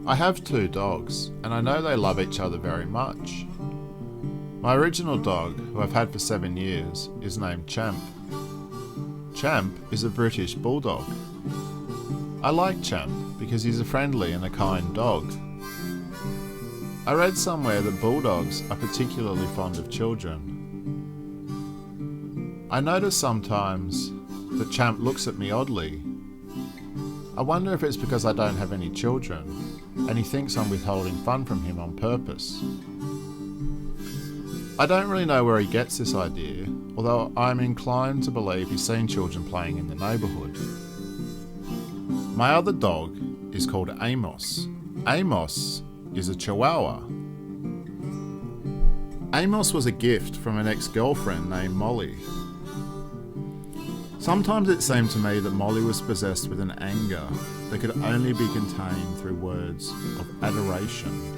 I have two dogs, and I know they love each other very much. My original dog, who I've had for 7 years, is named Champ. Champ is a British bulldog. I like Champ because he's a friendly and a kind dog. I read somewhere that bulldogs are particularly fond of children. I notice sometimes that Champ looks at me oddly. I wonder if it's because I don't have any children, and he thinks I'm withholding fun from him on purpose. I don't really know where he gets this idea, although I'm inclined to believe he's seen children playing in the neighbourhood. My other dog is called Amos. Amos is a Chihuahua. Amos was a gift from an ex-girlfriend named Molly. Sometimes it seemed to me that Molly was possessed with an anger that could only be contained through words of adoration.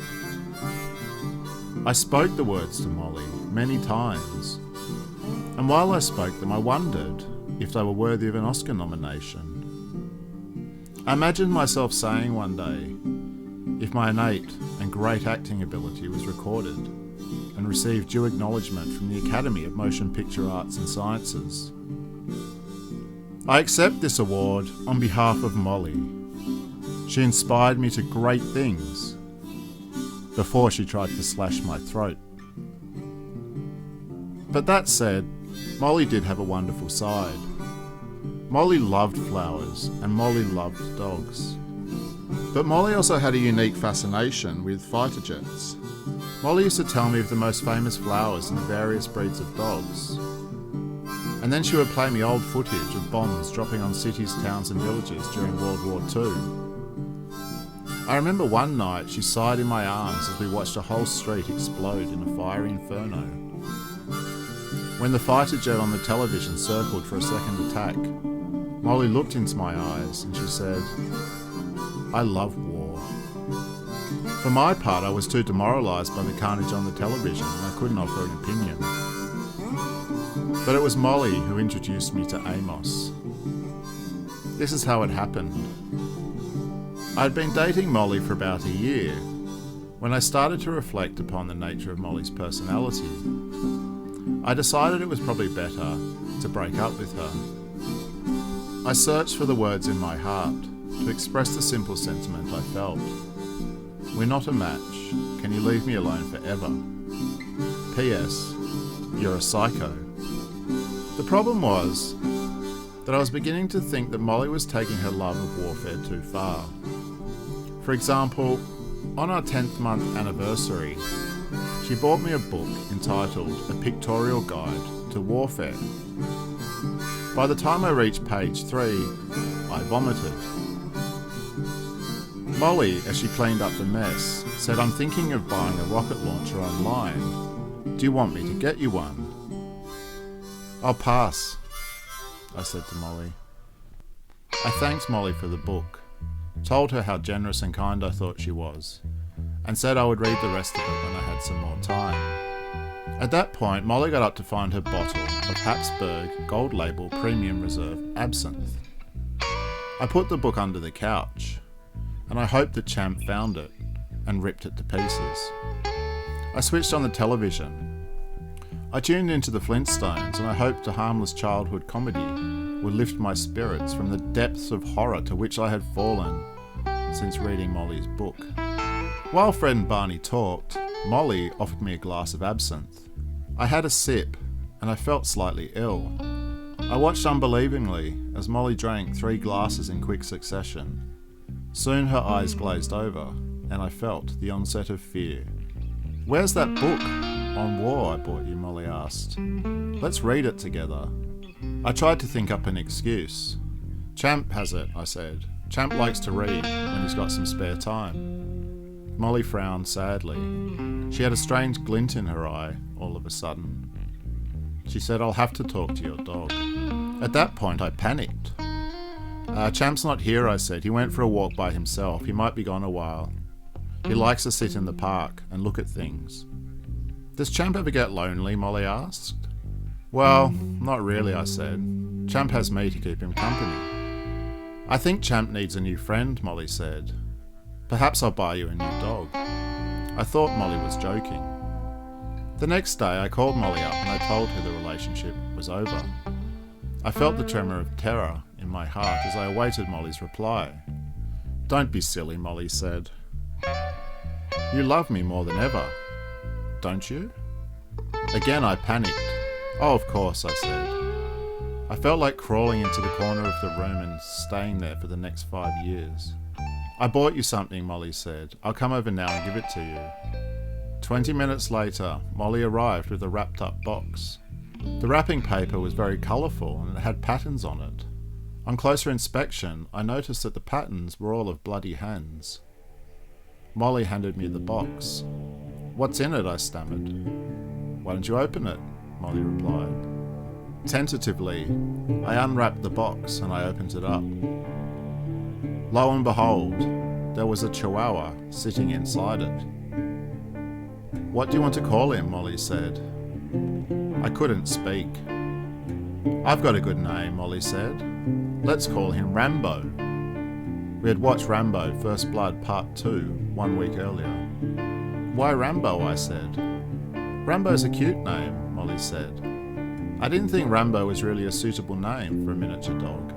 I spoke the words to Molly many times, and while I spoke them I wondered if they were worthy of an Oscar nomination. I imagined myself saying one day, if my innate and great acting ability was recorded and received due acknowledgement from the Academy of Motion Picture Arts and Sciences, I accept this award on behalf of Molly. She inspired me to great things before she tried to slash my throat. But that said, Molly did have a wonderful side. Molly loved flowers and Molly loved dogs. But Molly also had a unique fascination with fighter jets. Molly used to tell me of the most famous flowers and the various breeds of dogs. And then she would play me old footage of bombs dropping on cities, towns and villages during World War II. I remember one night she sighed in my arms as we watched a whole street explode in a fiery inferno. When the fighter jet on the television circled for a second attack, Molly looked into my eyes and she said, "I love war." For my part, I was too demoralised by the carnage on the television and I couldn't offer an opinion. But it was Molly who introduced me to Amos. This is how it happened. I'd been dating Molly for about a year when I started to reflect upon the nature of Molly's personality. I decided it was probably better to break up with her. I searched for the words in my heart to express the simple sentiment I felt. We're not a match. Can you leave me alone forever? P.S. You're a psycho. The problem was that I was beginning to think that Molly was taking her love of warfare too far. For example, on our 10th month anniversary, she bought me a book entitled A Pictorial Guide to Warfare. By the time I reached page 3, I vomited. Molly, as she cleaned up the mess, said, "I'm thinking of buying a rocket launcher online. Do you want me to get you one?" "I'll pass," I said to Molly. I thanked Molly for the book, told her how generous and kind I thought she was, and said I would read the rest of it when I had some more time. At that point, Molly got up to find her bottle of Habsburg Gold Label Premium Reserve Absinthe. I put the book under the couch, and I hoped that Champ found it and ripped it to pieces. I switched on the television. I tuned into the Flintstones and I hoped a harmless childhood comedy would lift my spirits from the depths of horror to which I had fallen since reading Molly's book. While Fred and Barney talked, Molly offered me a glass of absinthe. I had a sip and I felt slightly ill. I watched unbelievingly as Molly drank 3 glasses in quick succession. Soon her eyes glazed over and I felt the onset of fear. "Where's that book on war I bought you?" Molly asked. "Let's read it together." I tried to think up an excuse. "Champ has it," I said. "Champ likes to read when he's got some spare time." Molly frowned sadly. She had a strange glint in her eye all of a sudden. She said, "I'll have to talk to your dog." At that point I panicked. Champ's not here," I said. "He went for a walk by himself. He might be gone a while. He likes to sit in the park and look at things." "Does Champ ever get lonely?" Molly asked. "Well, not really," I said. "Champ has me to keep him company." "I think Champ needs a new friend," Molly said. Perhaps I'll buy you a new dog. I thought Molly was joking. The next day I called Molly up and I told her the relationship was over. I felt the tremor of terror in my heart as I awaited Molly's reply. "Don't be silly," Molly said. "You love me more than ever, don't you?" Again I panicked. "Oh, of course," I said. I felt like crawling into the corner of the room and staying there for the next 5 years. "I bought you something," Molly said. "I'll come over now and give it to you." 20 minutes later, Molly arrived with a wrapped up box. The wrapping paper was very colourful and it had patterns on it. On closer inspection, I noticed that the patterns were all of bloody hands. Molly handed me the box. "What's in it?" I stammered. "Why don't you open it?" Molly replied. Tentatively, I unwrapped the box and I opened it up. Lo and behold, there was a chihuahua sitting inside it. "What do you want to call him?" Molly said. I couldn't speak. "I've got a good name," Molly said. "Let's call him Rambo." We had watched Rambo First Blood Part 2 1 week earlier. "Why Rambo?" I said. "Rambo's a cute name," Molly said. I didn't think Rambo was really a suitable name for a miniature dog.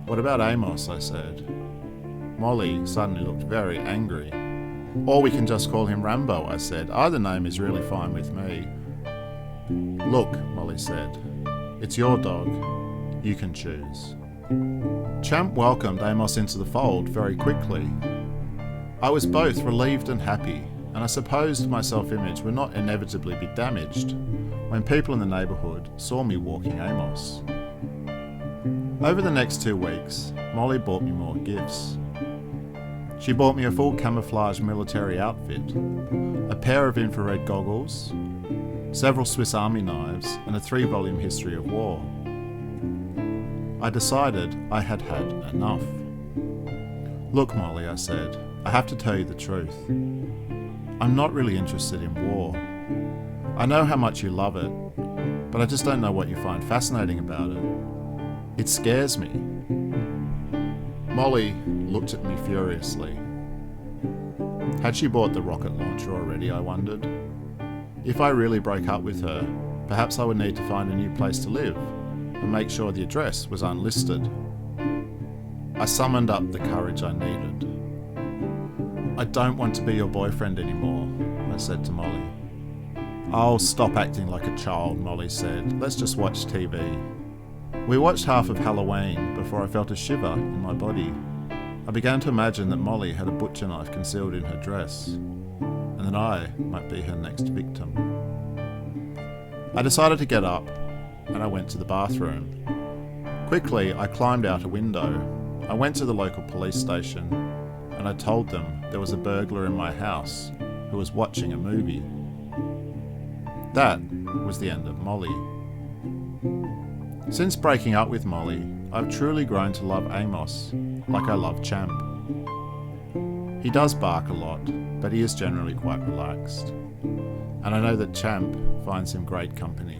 "What about Amos?" I said. Molly suddenly looked very angry. "Or we can just call him Rambo," I said. "Either name is really fine with me." "Look," Molly said, "it's your dog. You can choose." Champ welcomed Amos into the fold very quickly. I was both relieved and happy, and I supposed my self-image would not inevitably be damaged when people in the neighbourhood saw me walking Amos. Over the next 2 weeks, Molly bought me more gifts. She bought me a full camouflage military outfit, a pair of infrared goggles, several Swiss Army knives, and a 3-volume history of war. I decided I had had enough. "Look, Molly," I said, "I have to tell you the truth. I'm not really interested in war. I know how much you love it, but I just don't know what you find fascinating about it. It scares me." Molly looked at me furiously. Had she bought the rocket launcher already, I wondered? If I really broke up with her, perhaps I would need to find a new place to live and make sure the address was unlisted. I summoned up the courage I needed. "I don't want to be your boyfriend anymore," I said to Molly. "Oh, stop acting like a child," Molly said. "Let's just watch TV." We watched half of Halloween before I felt a shiver in my body. I began to imagine that Molly had a butcher knife concealed in her dress, and that I might be her next victim. I decided to get up, and I went to the bathroom. Quickly, I climbed out a window. I went to the local police station, and I told them there was a burglar in my house who was watching a movie. That was the end of Molly. Since breaking up with Molly, I've truly grown to love Amos like I love Champ. He does bark a lot, but he is generally quite relaxed. And I know that Champ finds him great company.